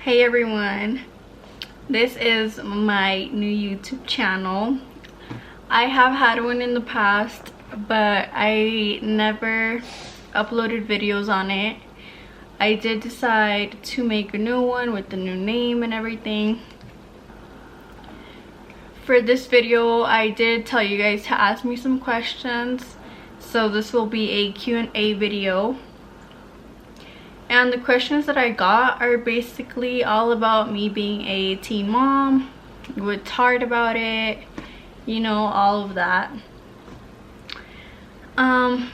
Hey everyone, this is my new YouTube channel. I have had one in the past, but I never uploaded videos on it. I did decide to make a new one with the new name and everything. For this video, I did tell you guys to ask me some questions, so this will be a Q&A video. And the questions that I got are basically all about me being a teen mom, what's hard about it, you know, all of that. I'm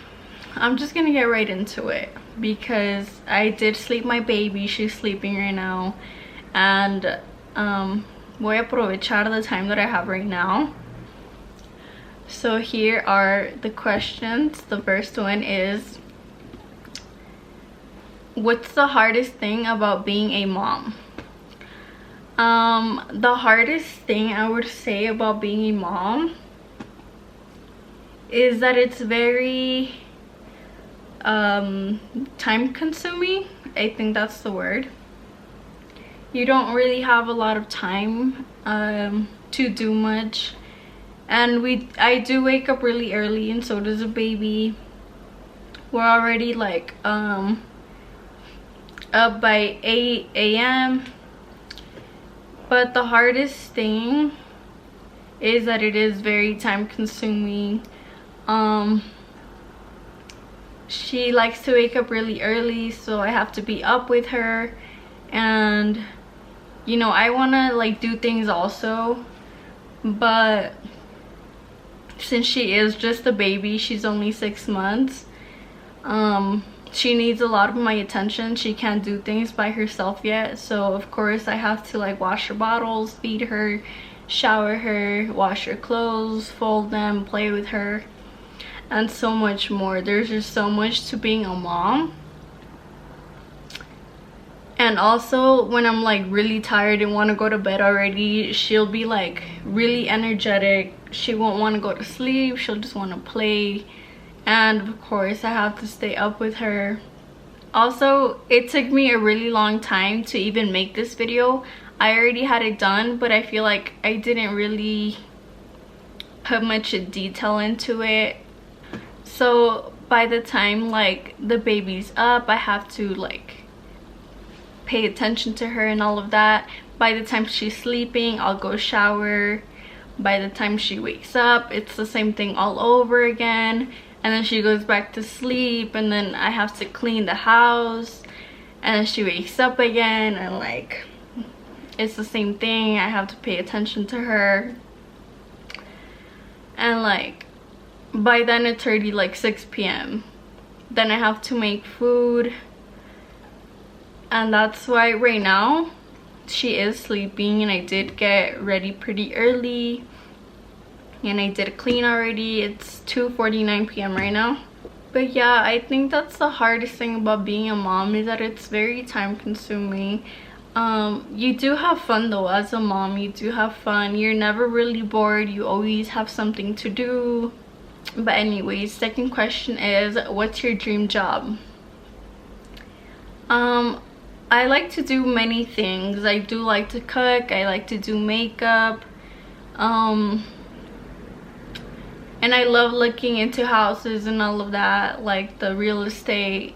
just gonna get right into it because I did sleep my baby. She's sleeping right now, and voy a aprovechar the time that I have right now. So here are the questions. The first one is, what's the hardest thing about being a mom? The hardest thing I would say about being a mom is that it's very time consuming. I think that's the word. You don't really have a lot of time to do much, and I do wake up really early, and so does the baby. We're already like up by 8 a.m. but the hardest thing is that it is very time consuming. She likes to wake up really early, so I have to be up with her, and you know, I want to like do things also, but since she is just a baby, she's only 6 months, she needs a lot of my attention. She can't do things by herself yet, so of course I have to like wash her bottles, feed her, shower her, wash her clothes, fold them, play with her, and so much more. There's just so much to being a mom. And also when I'm like really tired and want to go to bed already, she'll be like really energetic. She won't want to go to sleep, she'll just want to play, and of course I have to stay up with her. Also, it took me a really long time to even make this video. I already had it done, but I feel like I didn't really put much detail into it. So by the time like the baby's up, I have to like pay attention to her and all of that. By the time she's sleeping, I'll go shower. By the time she wakes up, it's the same thing all over again, and then she goes back to sleep, and then I have to clean the house, and then she wakes up again, and like it's the same thing. I have to pay attention to her, and like by then it's already like 6 p.m. Then I have to make food, and that's why right now she is sleeping, and I did get ready pretty early, and I did clean already. It's 2:49 p.m. right now. But yeah, I think that's the hardest thing about being a mom, is that it's very time consuming. You do have fun though. As a mom, you do have fun. You're never really bored. You always have something to do. But anyways, second question is, what's your dream job? I like to do many things. I do like to cook, I like to do makeup, and I love looking into houses and all of that, like the real estate.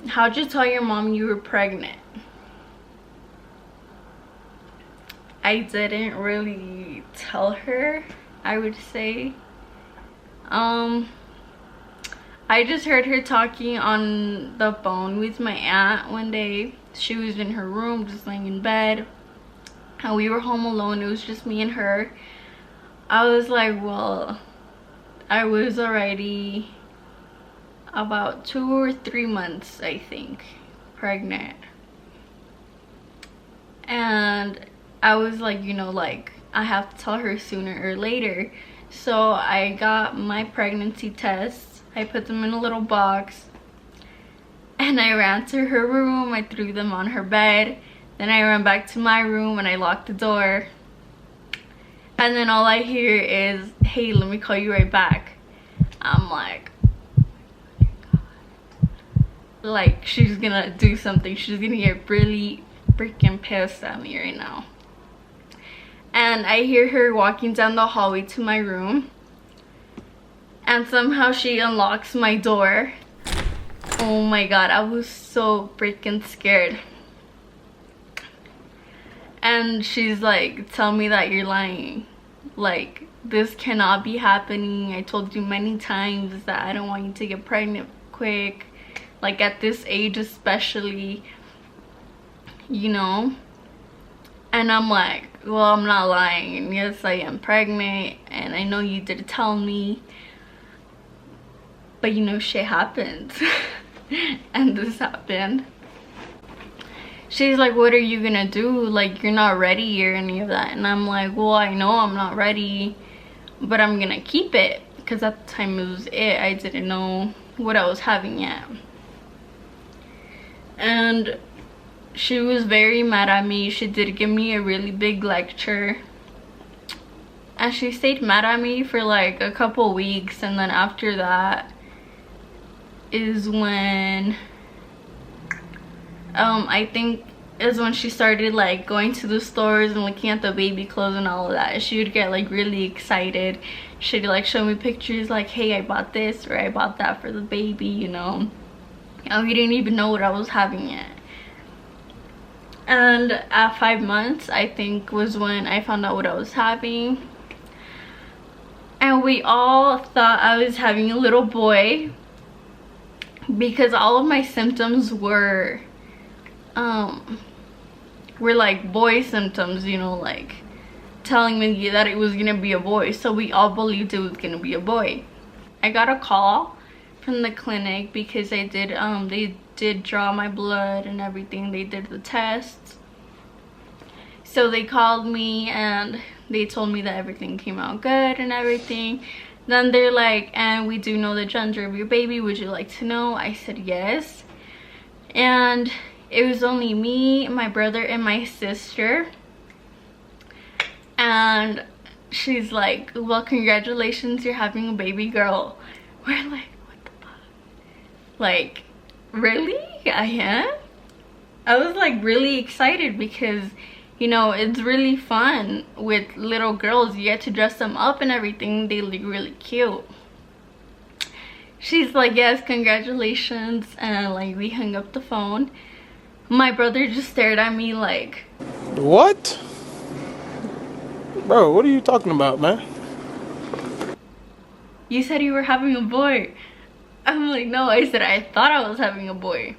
How'd you tell your mom you were pregnant? I didn't really tell her, I would say. I just heard her talking on the phone with my aunt one day. She was in her room just laying in bed, and we were home alone. It was just me and her. I was like, well, I was already about 2 or 3 months, I think, pregnant, and I was like, you know, like I have to tell her sooner or later. So I got my pregnancy tests. I put them in a little box, And I ran to her room, I threw them on her bed, then I ran back to my room and I locked the door. And then all I hear is, hey, let me call you right back. I'm like, she's gonna do something. She's gonna get really freaking pissed at me right now. And I hear her walking down the hallway to my room. And somehow she unlocks my door. Oh my god, I was so freaking scared. And she's like, tell me that you're lying. Like, this cannot be happening. I told you many times that I don't want you to get pregnant quick. Like, at this age especially, you know. And I'm like, well, I'm not lying. And yes, I am pregnant. And I know you did tell me. But you know, shit happens. And this happened. She's like, what are you gonna do? Like, you're not ready or any of that. And I'm like, well, I know I'm not ready, but I'm gonna keep it. Because at the time it was it. I didn't know what I was having yet. And she was very mad at me. She did give me a really big lecture. And she stayed mad at me for like a couple weeks. And then after that is when I think is when she started like going to the stores and looking at the baby clothes and all of that. She would get like really excited. She'd like show me pictures like, hey, I bought this or I bought that for the baby, you know. And we didn't even know what I was having yet. And at 5 months, I think, was when I found out what I was having. And we all thought I was having a little boy because all of my symptoms were like boy symptoms, you know, like telling me that it was gonna be a boy. So we all believed it was gonna be a boy. I got a call from the clinic because they did draw my blood and everything. They did the tests. So they called me and they told me that everything came out good and everything. Then they're like, and we do know the gender of your baby. Would you like to know? I said yes. And it was only me, my brother, and my sister. And she's like, well, congratulations, you're having a baby girl. We're like, what the fuck? Like, really? I am? I was like really excited because, you know, it's really fun with little girls. You get to dress them up and everything. They look really cute. She's like, yes, congratulations. And like, we hung up the phone. My brother just stared at me like, what? Bro, what are you talking about, man? you said you were having a boy. I'm like, no, I said I thought I was having a boy.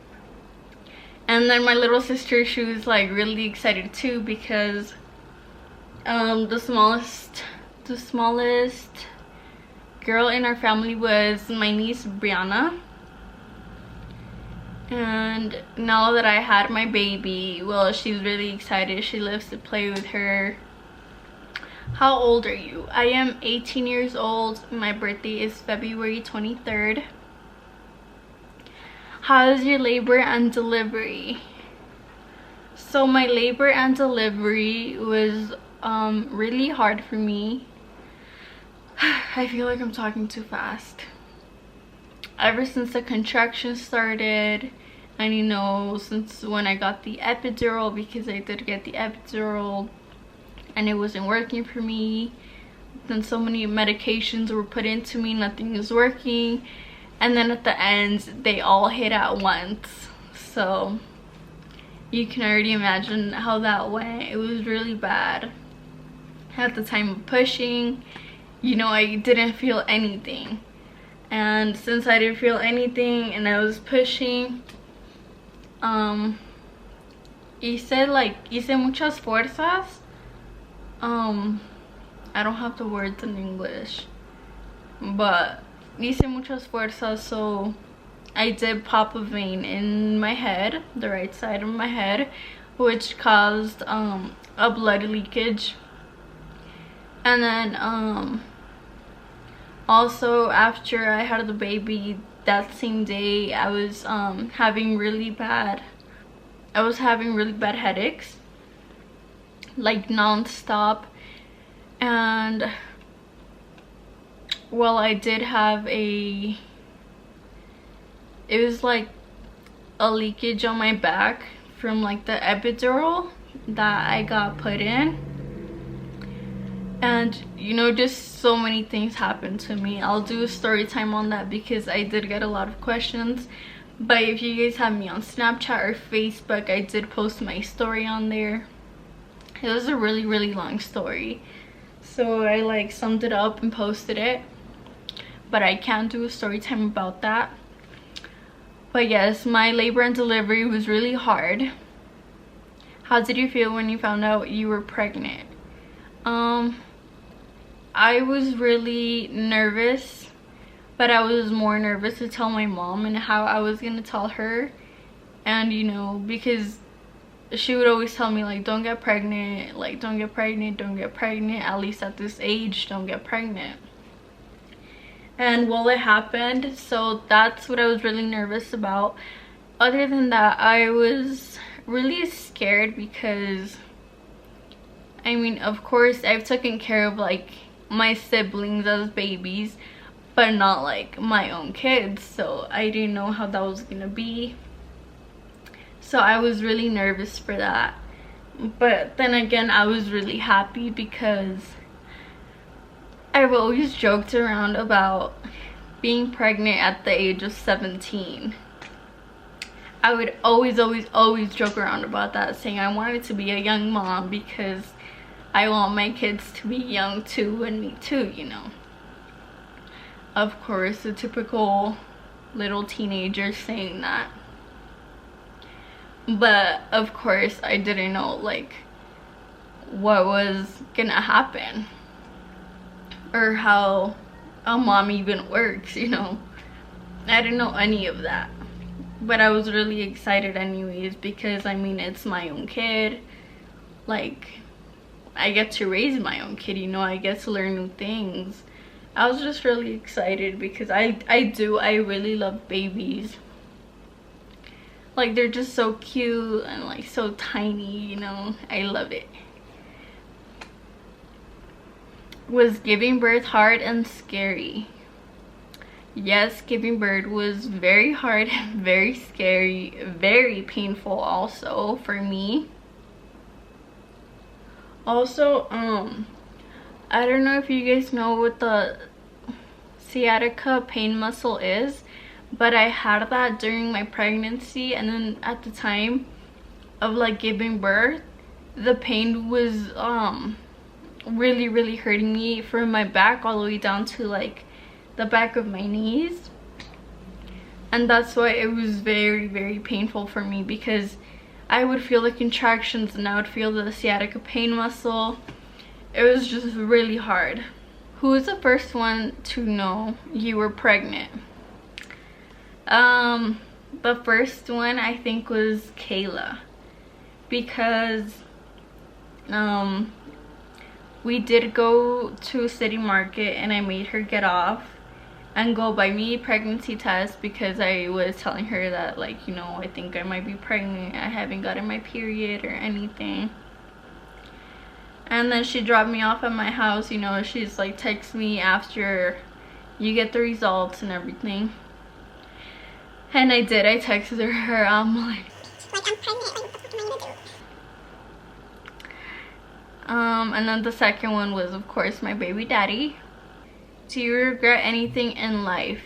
And then my little sister, she was like really excited too because the smallest girl in our family was my niece Brianna. And now that I had my baby, well, she's really excited. She loves to play with her. How old are you? I am 18 years old. My birthday is February 23rd. How is your labor and delivery? So my labor and delivery was really hard for me. I feel like I'm talking too fast. Ever since the contractions started, and you know, since when I got the epidural, because I did get the epidural and it wasn't working for me. Then so many medications were put into me, nothing is working. And then at the end, they all hit at once. So you can already imagine how that went. It was really bad. At the time of pushing, you know, I didn't feel anything. And since I didn't feel anything and I was pushing, hice muchas fuerzas. I don't have the words in English, but hice muchas fuerzas, so I did pop a vein in my head, the right side of my head, which caused a blood leakage. And then also after I had the baby, that same day I was having really bad headaches, like non-stop. And well, I did have it was like a leakage on my back from like the epidural that I got put in. And you know, just so many things happened to me. I'll do a story time on that because I did get a lot of questions. But if you guys have me on Snapchat or Facebook, I did post my story on there. It was a really long story, so I like summed it up and posted it, but I can't do a story time about that. But yes, my labor and delivery was really hard. How did you feel when you found out you were pregnant? I was really nervous, but I was more nervous to tell my mom and how I was gonna tell her. And you know, because she would always tell me like, don't get pregnant, like don't get pregnant, at least at this age, don't get pregnant. And well, it happened, so that's what I was really nervous about. Other than that, I was really scared because I mean, of course I've taken care of like my siblings as babies, but not like my own kids, so I didn't know how that was gonna be. So I was really nervous for that. But then again, I was really happy because I've always joked around about being pregnant at the age of 17. I would always joke around about that, saying I wanted to be a young mom because I want my kids to be young too, and me too, you know. Of course, the typical little teenager saying that. But of course, I didn't know like what was gonna happen or how a mom even works, you know. I didn't know any of that. But I was really excited anyways because I mean, it's my own kid. Like, I get to raise my own kid, you know, I get to learn new things. I was just really excited because I really love babies. Like, they're just so cute and like so tiny, you know. I love it. Was giving birth hard and scary? Yes, giving birth was very hard, very scary, very painful also for me. Also, I don't know if you guys know what the sciatica pain muscle is, but I had that during my pregnancy, and then at the time of like giving birth, the pain was really hurting me from my back all the way down to like the back of my knees. And that's why it was very painful for me, because I would feel the contractions and I would feel the sciatica pain muscle. It was just really hard. Who was the first one to know you were pregnant? The first one I think was Kayla, because we did go to City Market and I made her get off and go buy me a pregnancy test, because I was telling her that, like, you know, I think I might be pregnant. I haven't gotten my period or anything. And then she dropped me off at my house, you know. She's like, text me after you get the results and everything. And I did. I texted her. I'm like, I'm pregnant. Like, what the fuck am I gonna do? And then the second one was, of course, my baby daddy. Do you regret anything in life?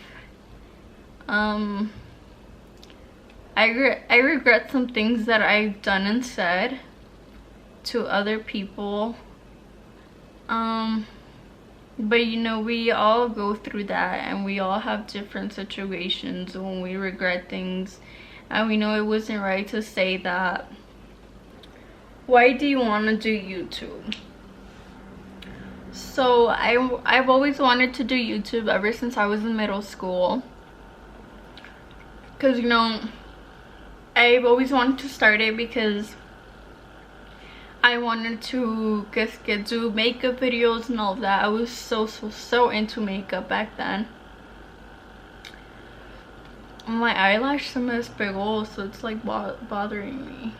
I regret some things that I've done and said to other people. But you know, we all go through that, and we all have different situations when we regret things, and we know it wasn't right to say that. Why do you want to do YouTube? So I've always wanted to do YouTube ever since I was in middle school, because, you know, I've always wanted to start it because I wanted to get do makeup videos and all of that. I was so into makeup back then. my eyelash se me despegó, so it's like bothering me.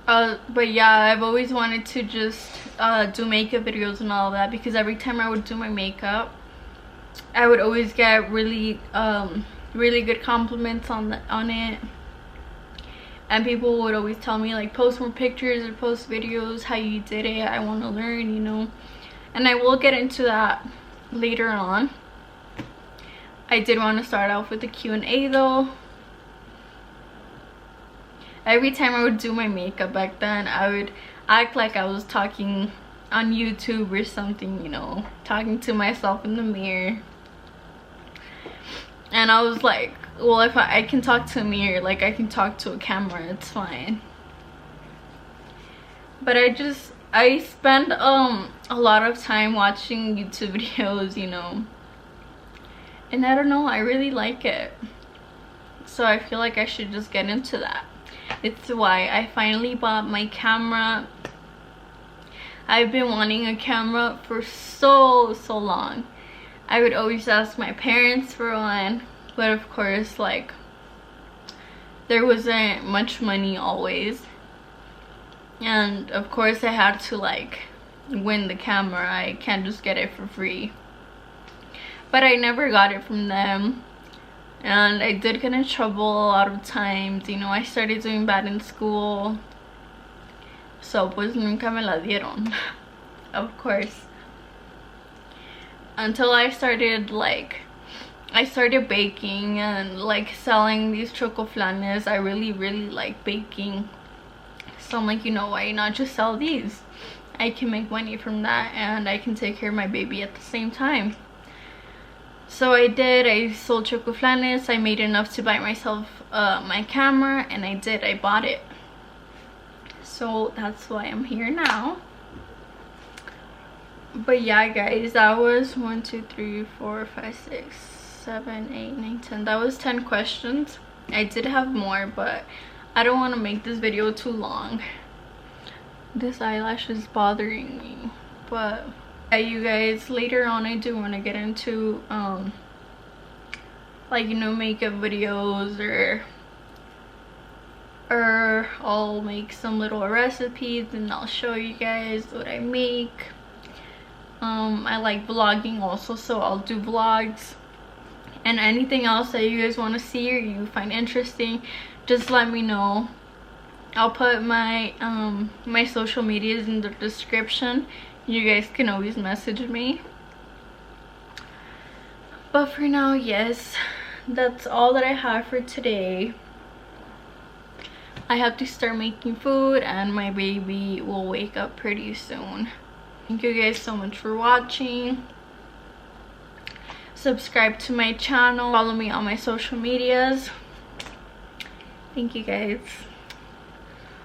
But yeah, I've always wanted to just do makeup videos and all that, because every time I would do my makeup, I would always get really good compliments on it, and people would always tell me like, post more pictures or post videos how you did it. I want to learn, you know. And I will get into that later on. I did want to start off with the Q&A though. Every time I would do my makeup back then, I would act like I was talking on YouTube or something, you know, talking to myself in the mirror. And I was like, well, if I can talk to a mirror, like I can talk to a camera, it's fine. But I spend a lot of time watching YouTube videos, you know, and I don't know, I really like it, so I feel like I should just get into that. It's why I finally bought my camera. I've been wanting a camera for so long. I would always ask my parents for one, but of course, like, there wasn't much money always, and of course I had to like win the camera. I can't just get it for free. But I never got it from them, and I did get in trouble a lot of times, you know. I started doing bad in school, so pues nunca me la dieron, of course, until I started baking and like selling these chocoflanes. I really like baking, so I'm like, you know, why not just sell these? I can make money from that, and I can take care of my baby at the same time. So I did. I sold chocoflanes. I made enough to buy myself my camera, and I bought it. So that's why I'm here now. But yeah, guys, that was 1 2 3 4 5 6 7 8 9 10. That was 10 questions. I did have more, but I don't want to make this video too long. This eyelash is bothering me. But yeah, you guys, later on I do want to get into like, you know, makeup videos, or I'll make some little recipes and I'll show you guys what I make. I like vlogging also, so I'll do vlogs. And anything else that you guys want to see or you find interesting, just let me know. I'll put my my social medias in the description. You guys can always message me. But for now, yes, that's all that I have for today. I have to start making food, and my baby will wake up pretty soon. Thank you guys so much for watching. Subscribe to my channel, follow me on my social medias. Thank you guys.